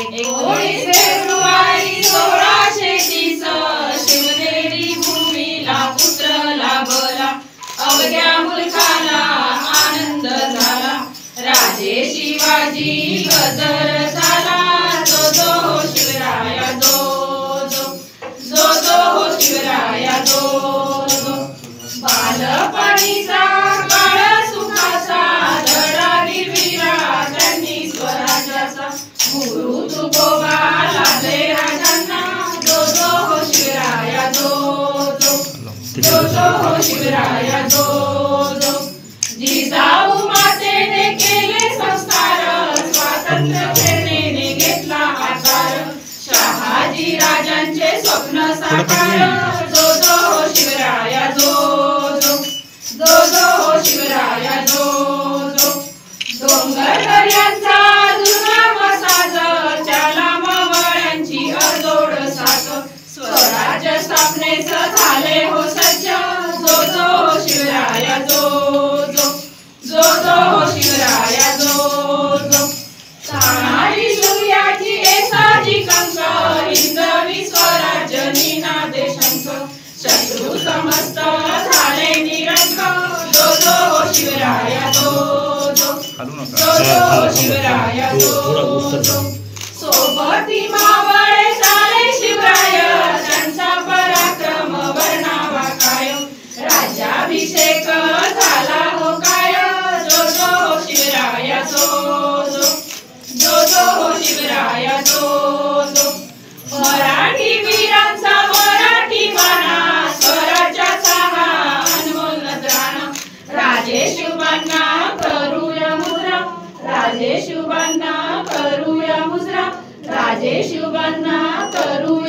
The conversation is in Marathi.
19 फेब्रुवारी 1630 शिवनेरी भूमीला पुत्र लाभला, अवघ्या मुलखाला आनंद झाला, राजे शिवाजी गजर झाला, जो जो हो शिवराया जो जो, जो जो हो शिवराया जो जो. बालपणीचा काळ सुखाचा लढा वीरा त्यांनी स्वराज्याचा, गुरु तुकोबा लाभले राजांना, जो जो हो शिवराया जो जो, जो जो हो शिवराया जो जो. जिजाऊ मातेने केले संस्कार, स्वातंत्र्य प्रेरणेने घेतला आकार, शहाजी राजांचे स्वप्न साकार, जो जो हो शिवराया जो जो, जो जो हो शिवराया जो जो. डोंगर दर्यांचा दुर्गम साज, त्याला मावळ्यांची अजोड साथ, स्वराज्य स्थापनेस झाले हो सज्ज, जो जो हो शिवराया जो जो, जो जो हो शिवराया जो जो. तानाजी सूर्याची साजी कंक, हिंदवी स्वराज्य निनादे शंख, शत्रु समस्त झाले निरंक, जो जो हो शिवराया जो जो, जो जो हो शिवराया जो जो. सोबती मावळे सारे शिवराय, त्यांचा पराक्रम वर्णावा काय, राज्याभिषेक झाला हो काय, जो जो हो शिवराया जो जो, जो जो हो शिवराया जो जो. मराठी वीरांचा मराठी बाणा, स्वराज्याचा हा अनमोल नजराणा, राजे शिवबांना करूया मुजरा, राजे शिवबांना करूया मुजरा, राजे शिवबांना करूया